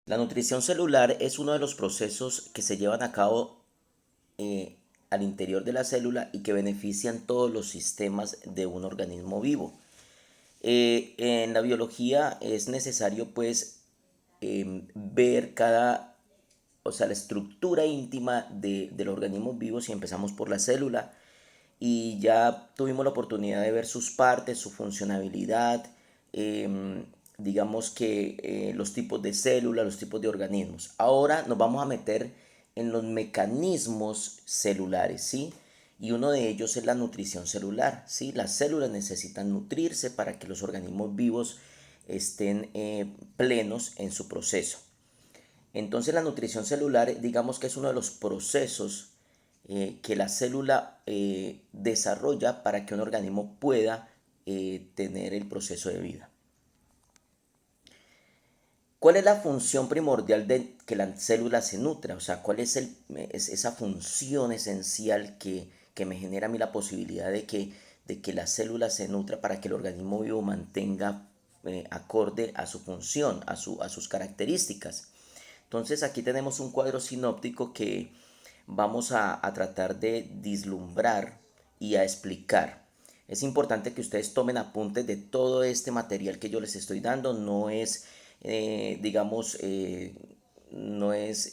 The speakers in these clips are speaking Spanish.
La nutrición celular es uno de los procesos que se llevan a cabo al interior de la célula y que benefician todos los sistemas de un organismo vivo. En la biología es necesario pues ver o sea, la estructura íntima de los organismos vivos y empezamos por la célula y ya tuvimos la oportunidad de ver sus partes, su funcionalidad, digamos que los tipos de células, los tipos de organismos. Ahora nos vamos a meter en los mecanismos celulares, ¿sí? Y uno de ellos es la nutrición celular, ¿sí? Las células necesitan nutrirse para que los organismos vivos estén plenos en su proceso. Entonces la nutrición celular, digamos que es uno de los procesos que la célula desarrolla para que un organismo pueda tener el proceso de vida. ¿Cuál es la función primordial de que la célula se nutra? O sea, ¿cuál es esa función esencial que me genera a mí la posibilidad de que la célula se nutra para que el organismo vivo mantenga acorde a su función, a sus características? Entonces aquí tenemos un cuadro sinóptico que vamos a tratar de vislumbrar y a explicar. Es importante que ustedes tomen apuntes de todo este material que yo les estoy dando. No es, digamos, no es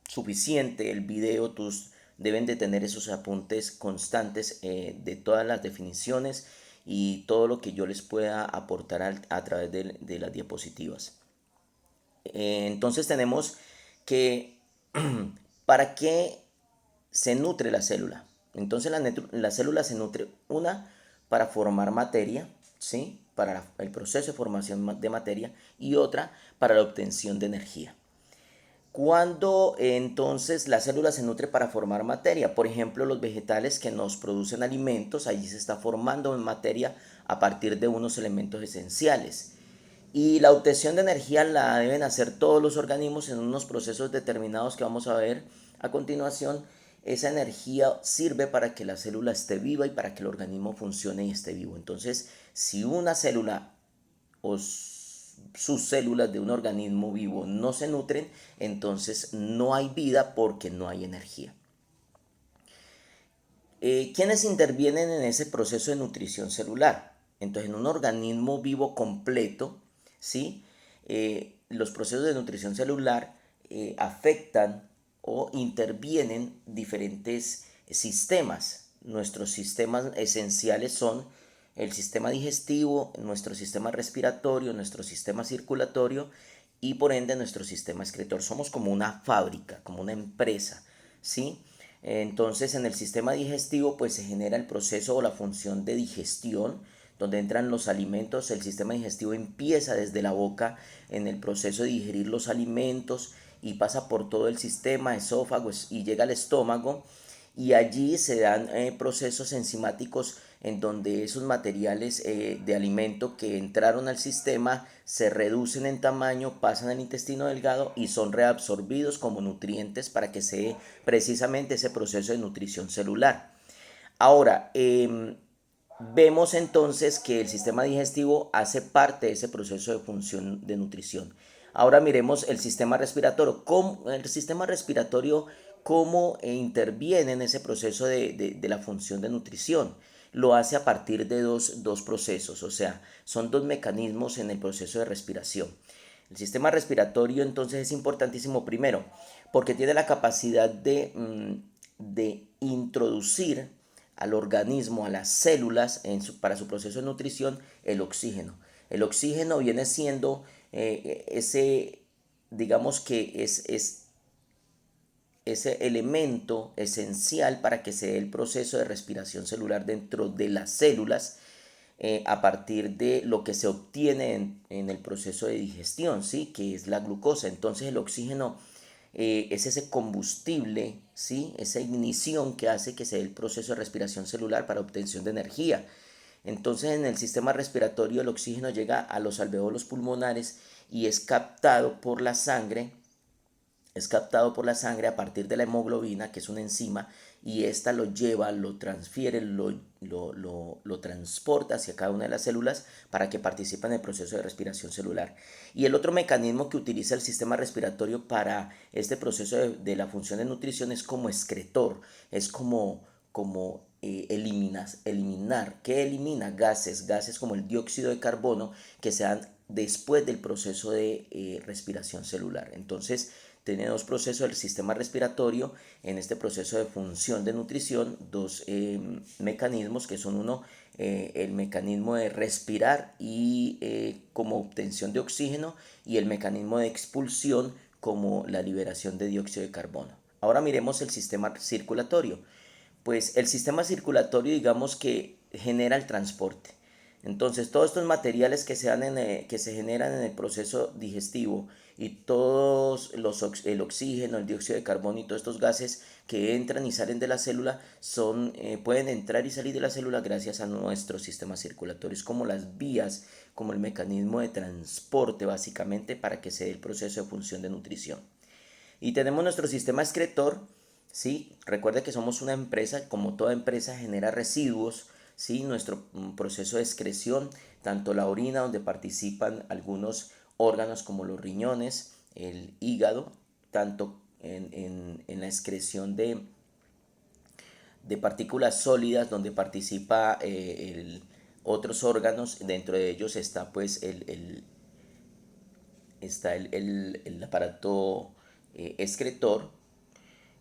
suficiente el video. Tus deben de tener esos apuntes constantes de todas las definiciones y todo lo que yo les pueda aportar a través de las diapositivas. Entonces tenemos que ¿para qué se nutre la célula? Entonces la célula se nutre para formar materia, ¿sí? Para el proceso de formación de materia y otra para la obtención de energía. ¿Cuándo entonces la célula se nutre para formar materia? Por ejemplo, los vegetales que nos producen alimentos, allí se está formando materia a partir de unos elementos esenciales. Y la obtención de energía la deben hacer todos los organismos en unos procesos determinados que vamos a ver a continuación. Esa energía sirve para que la célula esté viva y para que el organismo funcione y esté vivo. Entonces, si una célula o sus células de un organismo vivo no se nutren, entonces no hay vida porque no hay energía. ¿Quiénes intervienen en ese proceso de nutrición celular? Entonces, en un organismo vivo completo, ¿sí? Los procesos de nutrición celular afectan o intervienen diferentes sistemas. Nuestros sistemas esenciales son el sistema digestivo, nuestro sistema respiratorio, nuestro sistema circulatorio y por ende nuestro sistema excretor. Somos como una fábrica, como una empresa, ¿sí? Entonces en el sistema digestivo pues se genera el proceso o la función de digestión, donde entran los alimentos. El sistema digestivo empieza desde la boca en el proceso de digerir los alimentos y pasa por todo el sistema, esófago y llega al estómago y allí se dan procesos enzimáticos en donde esos materiales de alimento que entraron al sistema se reducen en tamaño, pasan al intestino delgado y son reabsorbidos como nutrientes para que se dé precisamente ese proceso de nutrición celular. Ahora, vemos entonces que el sistema digestivo hace parte de ese proceso de función de nutrición. Ahora miremos el sistema respiratorio. El sistema respiratorio, cómo interviene en ese proceso de la función de nutrición. Lo hace a partir de dos procesos, o sea, son dos mecanismos en el proceso de respiración. El sistema respiratorio entonces es importantísimo primero porque tiene la capacidad de introducir al organismo, a las células, para su proceso de nutrición, el oxígeno. El oxígeno viene siendo digamos que es ese elemento esencial para que se dé el proceso de respiración celular dentro de las células a partir de lo que se obtiene en el proceso de digestión, ¿sí? Que es la glucosa. Entonces el oxígeno es ese combustible, ¿sí? Esa ignición que hace que se dé el proceso de respiración celular para obtención de energía. Entonces en el sistema respiratorio el oxígeno llega a los alveolos pulmonares y es captado por la sangre es captado por la sangre a partir de la hemoglobina, que es una enzima, y esta lo lleva, lo transfiere, lo transporta hacia cada una de las células para que participen en el proceso de respiración celular. Y el otro mecanismo que utiliza el sistema respiratorio para este proceso de la función de nutrición es como excretor, es como eliminar. ¿Qué elimina? Gases como el dióxido de carbono que se dan después del proceso de respiración celular. Entonces, tiene dos procesos del sistema respiratorio en este proceso de función de nutrición, dos mecanismos que son uno, el mecanismo de respirar y como obtención de oxígeno, y el mecanismo de expulsión como la liberación de dióxido de carbono. Ahora miremos el sistema circulatorio. Pues el sistema circulatorio, digamos que genera el transporte. Entonces, todos estos materiales que se generan en el proceso digestivo y todos el oxígeno, el dióxido de carbono y todos estos gases que entran y salen de la célula pueden entrar y salir de la célula gracias a nuestro sistema circulatorio. Es como las vías, como el mecanismo de transporte básicamente para que se dé el proceso de función de nutrición. Y tenemos nuestro sistema excretor, ¿sí? Recuerde que somos una empresa, como toda empresa genera residuos, ¿sí? Nuestro proceso de excreción, tanto la orina, donde participan algunos órganos como los riñones, el hígado, tanto en la excreción de partículas sólidas, donde participa otros órganos, dentro de ellos está pues el aparato excretor.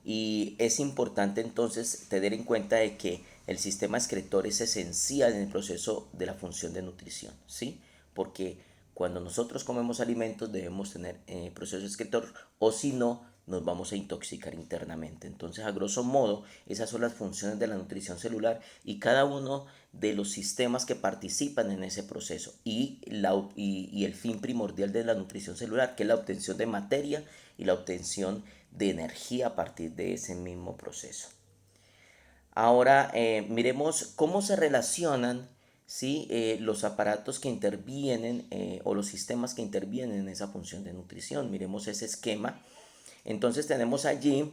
Y es importante entonces tener en cuenta de que el sistema excretor es esencial en el proceso de la función de nutrición, ¿sí? Porque cuando nosotros comemos alimentos debemos tener proceso excretor, o si no, nos vamos a intoxicar internamente. Entonces, a grosso modo, esas son las funciones de la nutrición celular y cada uno de los sistemas que participan en ese proceso y el fin primordial de la nutrición celular, que es la obtención de materia y la obtención de energía a partir de ese mismo proceso. Ahora miremos cómo se relacionan, ¿sí? Los aparatos que intervienen o los sistemas que intervienen en esa función de nutrición. Miremos ese esquema. Entonces tenemos allí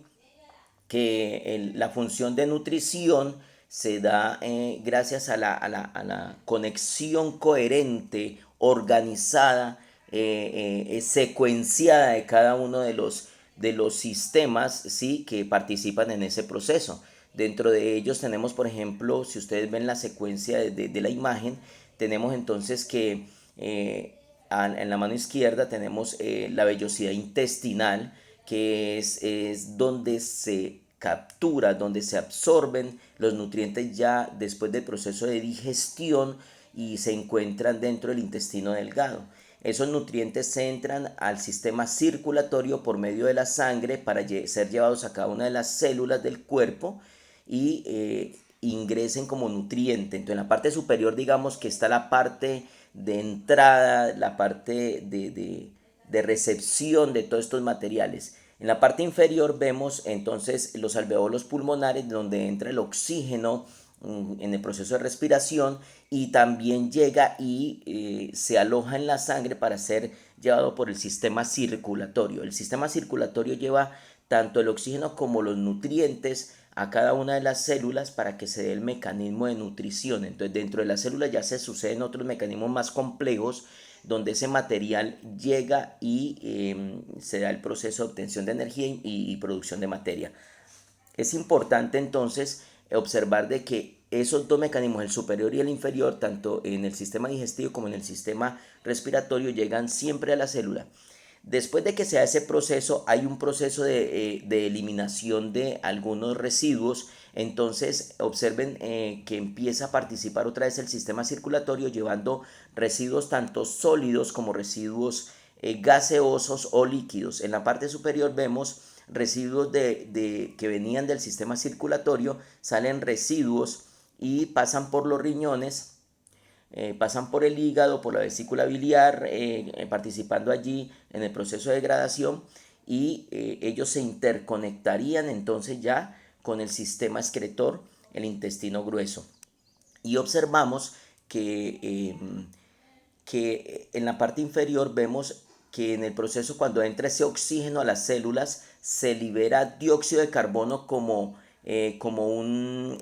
que la función de nutrición se da gracias a la conexión coherente, organizada, secuenciada de cada uno de los sistemas, ¿sí? Que participan en ese proceso. Dentro de ellos tenemos, por ejemplo, si ustedes ven la secuencia de la imagen, tenemos entonces que en la mano izquierda tenemos la vellosidad intestinal, que es donde se captura, donde se absorben los nutrientes ya después del proceso de digestión y se encuentran dentro del intestino delgado. Esos nutrientes entran al sistema circulatorio por medio de la sangre para ser llevados a cada una de las células del cuerpo y ingresen como nutriente. Entonces, en la parte superior, digamos que está la parte de entrada, la parte de recepción de todos estos materiales. En la parte inferior vemos entonces los alveolos pulmonares, donde entra el oxígeno en el proceso de respiración y también llega y se aloja en la sangre para ser llevado por el sistema circulatorio. El sistema circulatorio lleva tanto el oxígeno como los nutrientes a cada una de las células para que se dé el mecanismo de nutrición. Entonces, dentro de la célula ya se suceden otros mecanismos más complejos donde ese material llega y se da el proceso de obtención de energía y producción de materia. Es importante entonces observar de que esos dos mecanismos, el superior y el inferior, tanto en el sistema digestivo como en el sistema respiratorio, llegan siempre a la célula. Después de que se da ese proceso, hay un proceso de eliminación de algunos residuos. Entonces, observen que empieza a participar otra vez el sistema circulatorio llevando residuos tanto sólidos como residuos gaseosos o líquidos. En la parte superior vemos residuos que venían del sistema circulatorio, salen residuos y pasan por los riñones, pasan por el hígado, por la vesícula biliar, participando allí en el proceso de degradación y ellos se interconectarían entonces ya con el sistema excretor, el intestino grueso. Y observamos que en la parte inferior vemos que en el proceso, cuando entra ese oxígeno a las células, se libera dióxido de carbono como un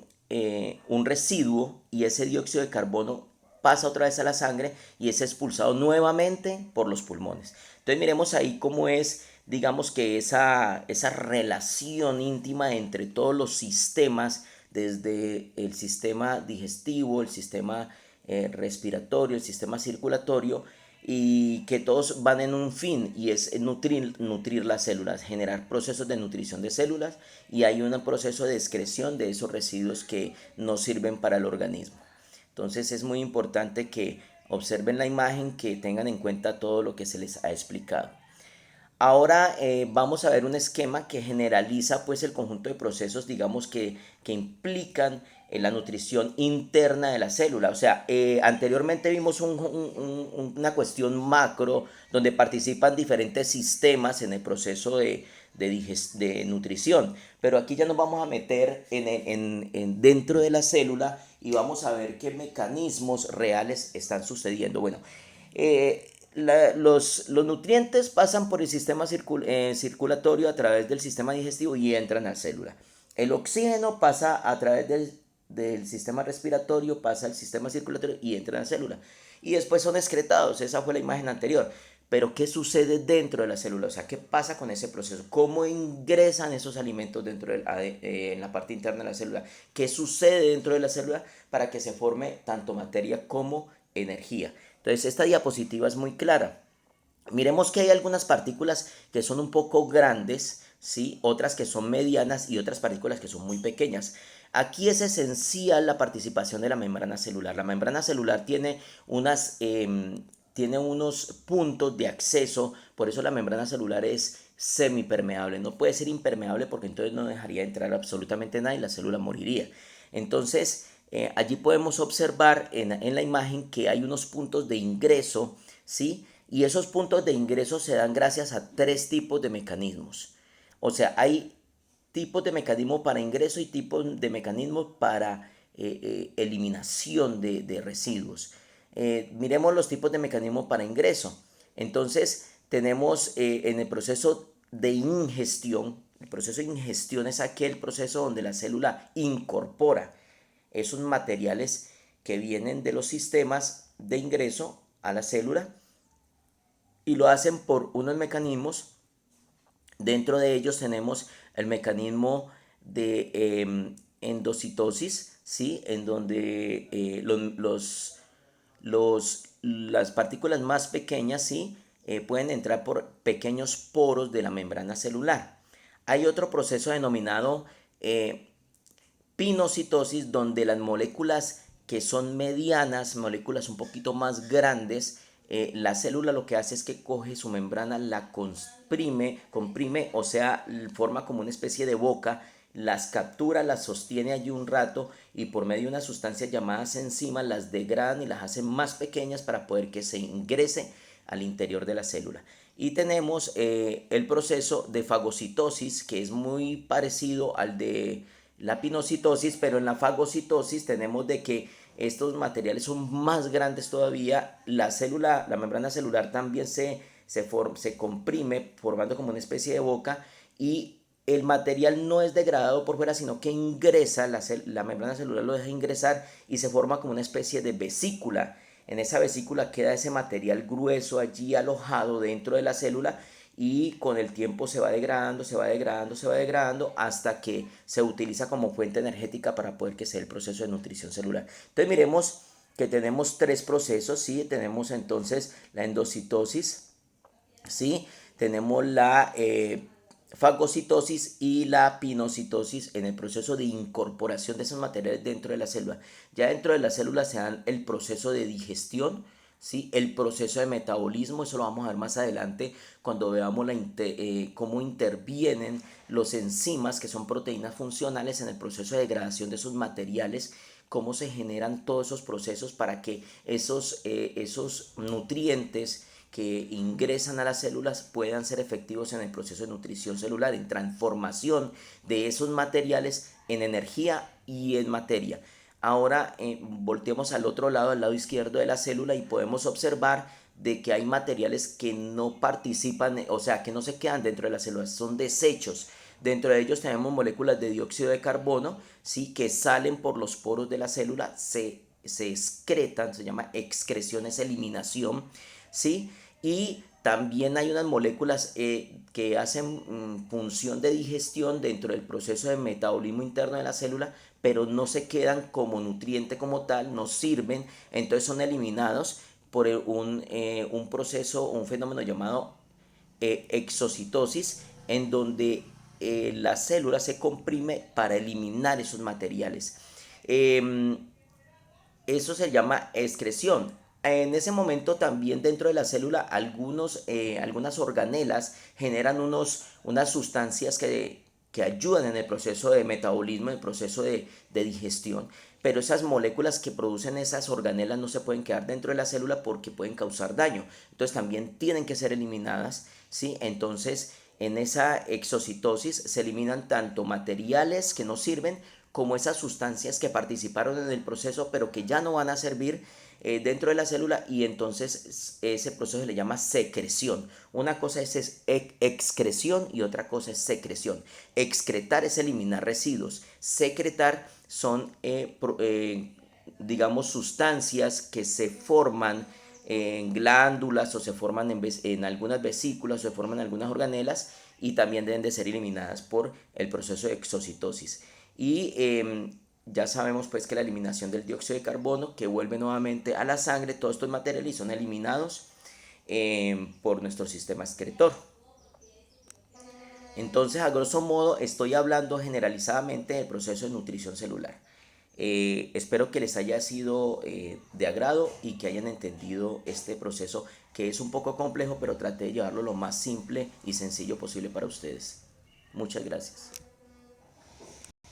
residuo, y ese dióxido de carbono pasa otra vez a la sangre y es expulsado nuevamente por los pulmones. Entonces miremos ahí cómo es, digamos que esa relación íntima entre todos los sistemas, desde el sistema digestivo, el sistema respiratorio, el sistema circulatorio, y que todos van en un fin, y es nutrir las células, generar procesos de nutrición de células, y hay un proceso de excreción de esos residuos que no sirven para el organismo. Entonces es muy importante que observen la imagen, que tengan en cuenta todo lo que se les ha explicado. Ahora vamos a ver un esquema que generaliza pues el conjunto de procesos, digamos que implican la nutrición interna de la célula. O sea, anteriormente vimos una cuestión macro donde participan diferentes sistemas en el proceso de nutrición, pero aquí ya nos vamos a meter dentro de la célula y vamos a ver qué mecanismos reales están sucediendo. Bueno, los nutrientes pasan por el sistema circulatorio a través del sistema digestivo y entran a la célula. El oxígeno pasa a través del sistema respiratorio, pasa al sistema circulatorio y entra a la célula. Y después son excretados, esa fue la imagen anterior. Pero ¿qué sucede dentro de la célula? O sea, ¿qué pasa con ese proceso? ¿Cómo ingresan esos alimentos dentro en la parte interna de la célula? ¿Qué sucede dentro de la célula para que se forme tanto materia como energía? Entonces, esta diapositiva es muy clara. Miremos que hay algunas partículas que son un poco grandes, ¿sí? Otras que son medianas y otras partículas que son muy pequeñas. Aquí es esencial la participación de la membrana celular. La membrana celular tiene unos puntos de acceso, por eso la membrana celular es semipermeable. No puede ser impermeable porque entonces no dejaría entrar absolutamente nada y la célula moriría. Entonces, allí podemos observar en la imagen que hay unos puntos de ingreso, ¿sí? Y esos puntos de ingreso se dan gracias a tres tipos de mecanismos. O sea, hay tipos de mecanismo para ingreso y tipos de mecanismo para eliminación de residuos. Miremos los tipos de mecanismo para ingreso. Entonces, tenemos en el proceso de ingestión. El proceso de ingestión es aquel proceso donde la célula incorpora esos materiales que vienen de los sistemas de ingreso a la célula, y lo hacen por unos mecanismos. Dentro de ellos tenemos el mecanismo de endocitosis, ¿sí? En donde las partículas más pequeñas, ¿sí? Pueden entrar por pequeños poros de la membrana celular. Hay otro proceso denominado pinocitosis, donde las moléculas que son medianas, moléculas un poquito más grandes, la célula lo que hace es que coge su membrana, la comprime, o sea, forma como una especie de boca, las captura, las sostiene allí un rato y por medio de una sustancia llamada enzima las degradan y las hacen más pequeñas para poder que se ingrese al interior de la célula. Y tenemos el proceso de fagocitosis, que es muy parecido al de la pinocitosis, pero en la fagocitosis tenemos de que estos materiales son más grandes todavía. La membrana celular también se comprime formando como una especie de boca, y el material no es degradado por fuera, sino que ingresa, la membrana celular lo deja ingresar y se forma como una especie de vesícula. En esa vesícula queda ese material grueso allí alojado dentro de la célula, y con el tiempo se va degradando, se va degradando, se va degradando hasta que se utiliza como fuente energética para poder que sea el proceso de nutrición celular. Entonces miremos que tenemos tres procesos, ¿sí? Tenemos entonces la endocitosis, ¿sí? Tenemos la fagocitosis y la pinocitosis en el proceso de incorporación de esos materiales dentro de la célula. Ya dentro de la célula se dan el proceso de digestión, ¿sí? El proceso de metabolismo, eso lo vamos a ver más adelante cuando veamos cómo intervienen los enzimas, que son proteínas funcionales, en el proceso de degradación de esos materiales, cómo se generan todos esos procesos para que esos nutrientes que ingresan a las células puedan ser efectivos en el proceso de nutrición celular, en transformación de esos materiales en energía y en materia. Ahora volteemos al otro lado, al lado izquierdo de la célula, y podemos observar de que hay materiales que no participan, o sea, que no se quedan dentro de las células, son desechos. Dentro de ellos tenemos moléculas de dióxido de carbono, ¿sí? Que salen por los poros de la célula, se excretan, se llama excreción, es eliminación, ¿sí? Y también hay unas moléculas que hacen función de digestión dentro del proceso de metabolismo interno de la célula, pero no se quedan como nutriente como tal, no sirven, entonces son eliminados por un proceso, un fenómeno llamado exocitosis, en donde la célula se comprime para eliminar esos materiales. Eh, Eso se llama excreción. En ese momento también dentro de la célula algunas organelas generan unas sustancias que ayudan en el proceso de metabolismo, en el proceso de digestión. Pero esas moléculas que producen esas organelas no se pueden quedar dentro de la célula porque pueden causar daño. Entonces también tienen que ser eliminadas, ¿sí? Entonces en esa exocitosis se eliminan tanto materiales que no sirven como esas sustancias que participaron en el proceso pero que ya no van a servir dentro de la célula, y entonces ese proceso se le llama secreción. Una cosa es excreción y otra cosa es secreción. Excretar es eliminar residuos. Secretar son, digamos, sustancias que se forman en glándulas o se forman en algunas vesículas o se forman en algunas organelas, y también deben de ser eliminadas por el proceso de exocitosis. Y ya sabemos pues que la eliminación del dióxido de carbono, que vuelve nuevamente a la sangre, todos estos materiales son eliminados por nuestro sistema excretor. Entonces, a grosso modo, estoy hablando generalizadamente del proceso de nutrición celular. Espero que les haya sido de agrado y que hayan entendido este proceso, que es un poco complejo, pero traté de llevarlo lo más simple y sencillo posible para ustedes. Muchas gracias.